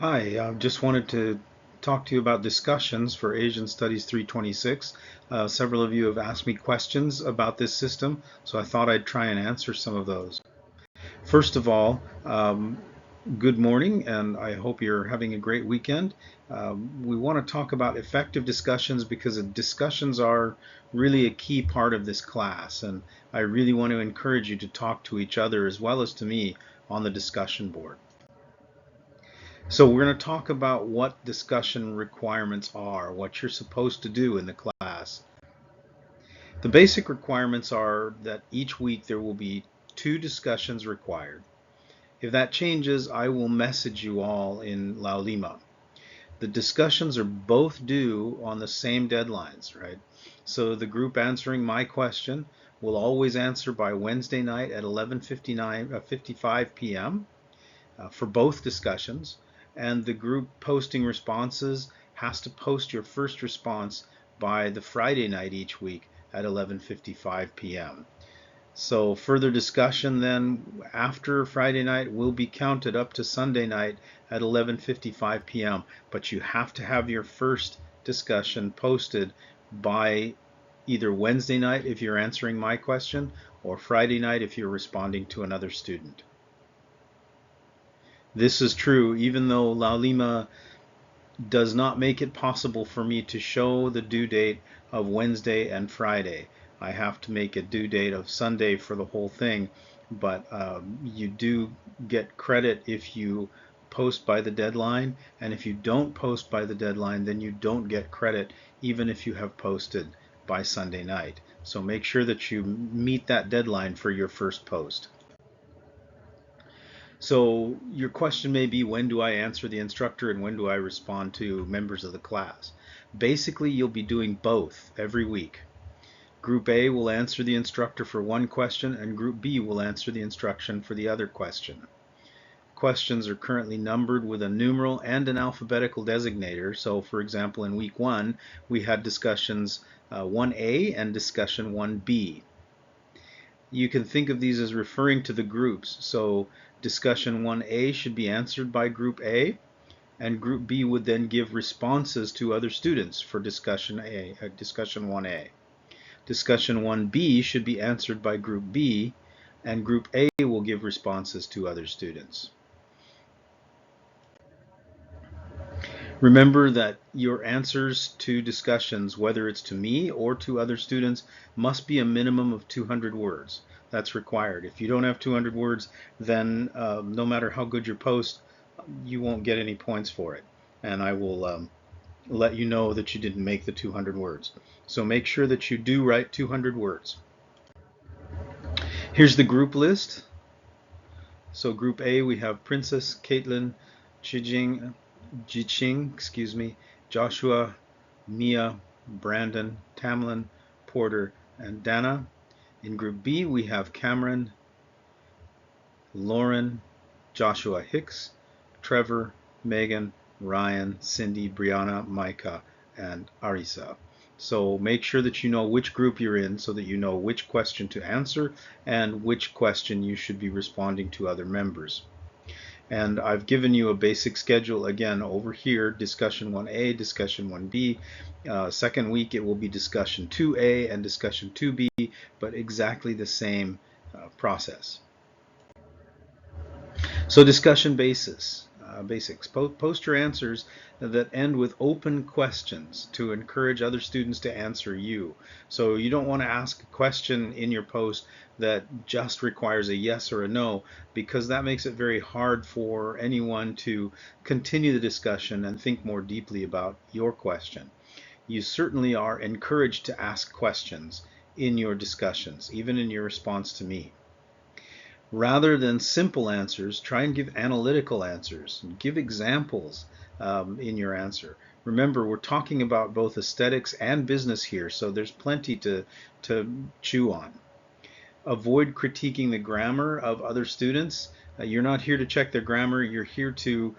Hi, I just wanted to talk to you about discussions for Asian Studies 326. Several of you have asked me questions about this system, so I thought I'd try and answer some of those. First of all, good morning, and I hope you're having a great weekend. We want to talk about effective discussions because discussions are really a key part of this class, and I really want to encourage you to talk to each other as well as to me on the discussion board. So we're going to talk about what discussion requirements are, what you're supposed to do in the class. The basic requirements are that each week there will be 2 discussions required. If that changes, I will message you all in Laulima. The discussions are both due on the same deadlines, right? So the group answering my question will always answer by Wednesday night at 11:55 p.m. For both discussions, and the group posting responses has to post your first response by the Friday night each week at 11:55 p.m. So further discussion then after Friday night will be counted up to Sunday night at 11:55 p.m. But you have to have your first discussion posted by either Wednesday night if you're answering my question or Friday night if you're responding to another student. This is true even though Laulima does not make it possible for me to show the due date of Wednesday and Friday. I have to make a due date of Sunday for the whole thing, but you do get credit if you post by the deadline, and if you don't post by the deadline, then you don't get credit even if you have posted by Sunday night. So make sure that you meet that deadline for your first post. So your question may be, when do I answer the instructor and when do I respond to members of the class? Basically, you'll be doing both every week. Group A will answer the instructor for one question and Group B will answer the instruction for the other question. Questions are currently numbered with a numeral and an alphabetical designator. So for example, in week 1, we had discussions 1A and discussion 1B. You can think of these as referring to the groups. So discussion 1A should be answered by Group A, and Group B would then give responses to other students for discussion 1A. Discussion 1B should be answered by Group B, and Group A will give responses to other students. Remember that your answers to discussions, whether it's to me or to other students, must be a minimum of 200 words. That's required. If you don't have 200 words, then no matter how good your post, you won't get any points for it. And I will let you know that you didn't make the 200 words. So make sure that you do write 200 words. Here's the group list. So Group A, we have Princess, Caitlin, Jiqing, Joshua, Mia, Brandon, Tamlin, Porter, and Dana. In Group B, we have Cameron, Lauren, Joshua Hicks, Trevor, Megan, Ryan, Cindy, Brianna, Micah, and Arisa. So make sure that you know which group you're in so that you know which question to answer and which question you should be responding to other members. And I've given you a basic schedule again over here, discussion 1A, discussion 1B. Second week it will be discussion 2A and discussion 2B, but exactly the same process. So discussion basics. Post your answers that end with open questions to encourage other students to answer you. So you don't want to ask a question in your post that just requires a yes or a no, because that makes it very hard for anyone to continue the discussion and think more deeply about your question. You certainly are encouraged to ask questions in your discussions, even in your response to me. Rather than simple answers, try and give analytical answers. Give examples in your answer. Remember, we're talking about both aesthetics and business here, so there's plenty to chew on. Avoid critiquing the grammar of other students. You're not here to check their grammar, you're here to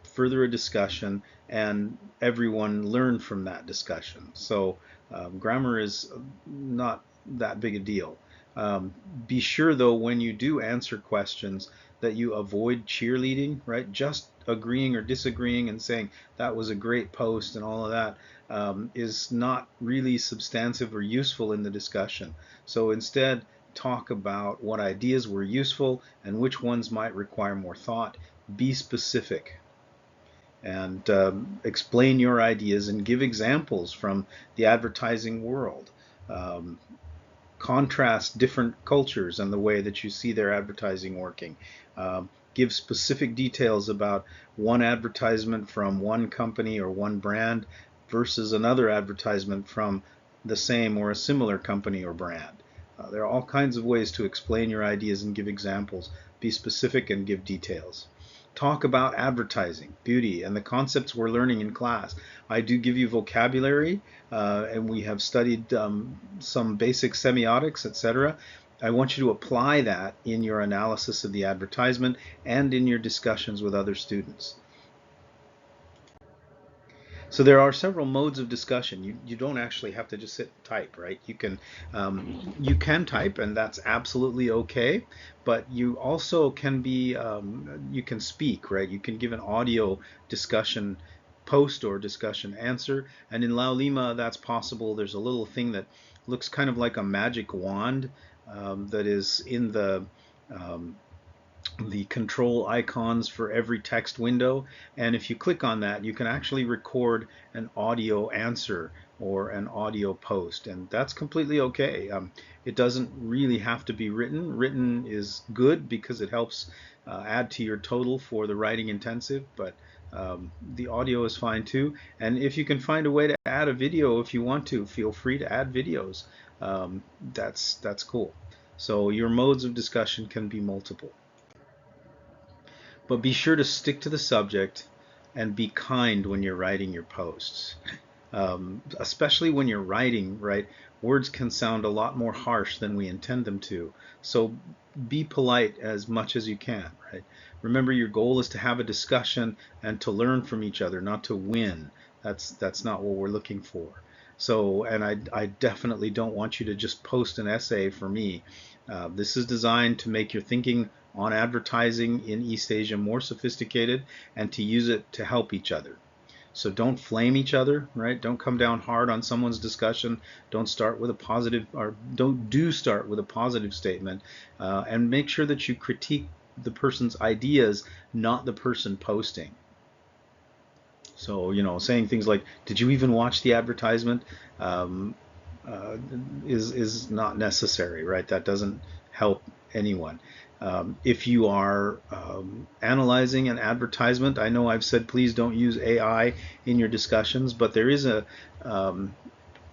further a discussion and everyone learn from that discussion. So grammar is not that big a deal. Be sure though when you do answer questions that you avoid cheerleading, right? Just agreeing or disagreeing and saying that was a great post and all of that is not really substantive or useful in the discussion. So instead, talk about what ideas were useful and which ones might require more thought. Be specific and explain your ideas and give examples from the advertising world. Um, Contrast different cultures and the way that you see their advertising working. Give specific details about one advertisement from one company or one brand versus another advertisement from the same or a similar company or brand. There are all kinds of ways to explain your ideas and give examples. Be specific and give details. Talk about advertising, beauty, and the concepts we're learning in class. I do give you vocabulary, and we have studied some basic semiotics, etc. I want you to apply that in your analysis of the advertisement and in your discussions with other students. So there are several modes of discussion. You don't actually have to just sit and type, right? You can type, and that's absolutely okay. But you also can be you can speak, right? You can give an audio discussion post or discussion answer. And in Laulima, that's possible. There's a little thing that looks kind of like a magic wand that is in the control icons for every text window. And if you click on that, you can actually record an audio answer or an audio post. And that's completely okay. It doesn't really have to be written. Written is good because it helps add to your total for the writing intensive, but the audio is fine too. And if you can find a way to add a video if you want to, feel free to add videos. That's cool. So your modes of discussion can be multiple. But be sure to stick to the subject and be kind when you're writing your posts. Especially when you're writing, right? Words can sound a lot more harsh than we intend them to. So be polite as much as you can, right? Remember, your goal is to have a discussion and to learn from each other, not to win. That's not what we're looking for. So, and I definitely don't want you to just post an essay for me. This is designed to make your thinking on advertising in East Asia more sophisticated and to use it to help each other. So don't flame each other, right? Don't come down hard on someone's discussion. Don't start with a positive, or don't start with a positive statement, and make sure that you critique the person's ideas, not the person posting. So, saying things like, "Did you even watch the advertisement?" Um, uh, is not necessary, right? That doesn't help anyone. If you are analyzing an advertisement, I know I've said please don't use AI in your discussions, but um,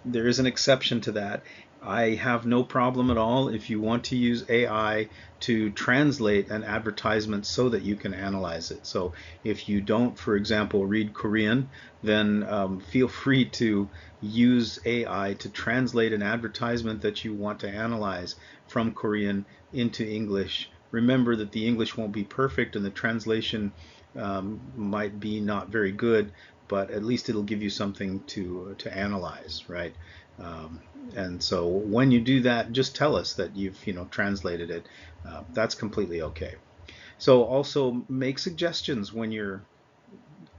there is an exception to that. I have no problem at all if you want to use AI to translate an advertisement so that you can analyze it. So if you don't, for example, read Korean, then feel free to use AI to translate an advertisement that you want to analyze from Korean into English. Remember that the English won't be perfect and the translation might be not very good, but at least it'll give you something to analyze, right? Um, and so when you do that, just tell us that you've translated it. That's completely okay. So also make suggestions when you're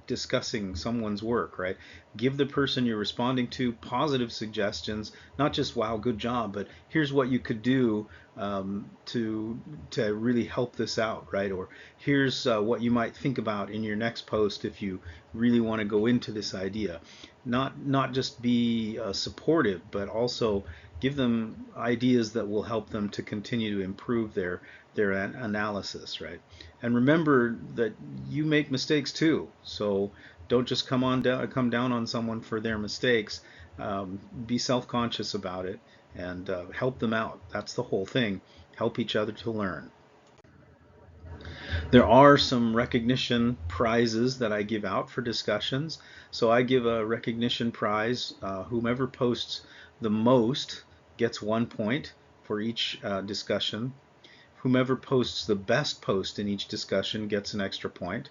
discussing someone's work, right? Give the person you're responding to positive suggestions, not just "wow, good job," but here's what you could do to really help this out, right? Or here's what you might think about in your next post if you really want to go into this idea. Not just be supportive, but also give them ideas that will help them to continue to improve their analysis, right? And remember that you make mistakes too. So don't just come down on someone for their mistakes. Be self-conscious about it and help them out. That's the whole thing. Help each other to learn. There are some recognition prizes that I give out for discussions. So I give a recognition prize. Whomever posts the most gets 1 point for each discussion. Whomever posts the best post in each discussion gets an extra point.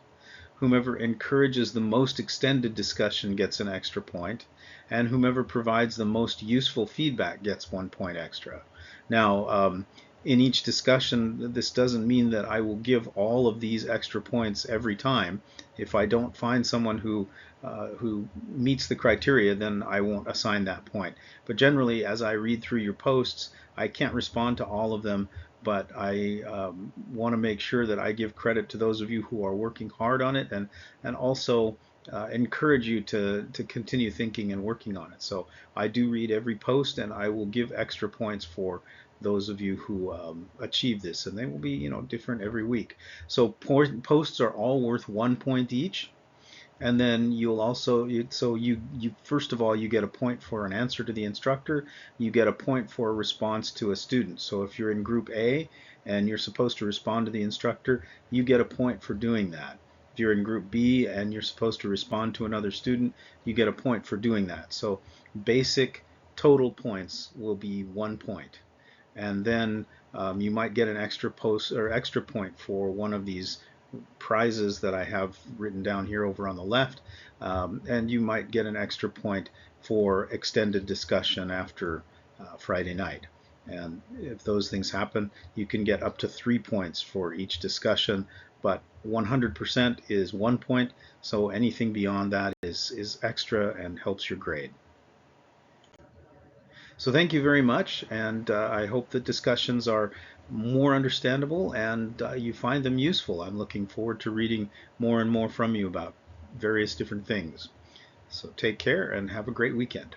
Whomever encourages the most extended discussion gets an extra point. And whomever provides the most useful feedback gets 1 point extra. Now, in each discussion, this doesn't mean that I will give all of these extra points every time. If I don't find someone who meets the criteria, then I won't assign that point. But generally, as I read through your posts, I can't respond to all of them, but I want to make sure that I give credit to those of you who are working hard on it, and also encourage you to continue thinking and working on it. So I do read every post, and I will give extra points for those of you who achieve this, and they will be, different every week. So posts are all worth 1 point each. And then you'll also, so you first of all, you get a point for an answer to the instructor. You get a point for a response to a student. So if you're in group A and you're supposed to respond to the instructor, you get a point for doing that. If you're in group B and you're supposed to respond to another student, you get a point for doing that. So basic total points will be 1 point. And then you might get an extra post or extra point for one of these prizes that I have written down here over on the left, and you might get an extra point for extended discussion after Friday night. And if those things happen, you can get up to 3 points for each discussion, but 100% is 1 point, so anything beyond that is extra and helps your grade. So thank you very much, and I hope that discussions are more understandable and you find them useful. I'm looking forward to reading more and more from you about various different things. So take care and have a great weekend.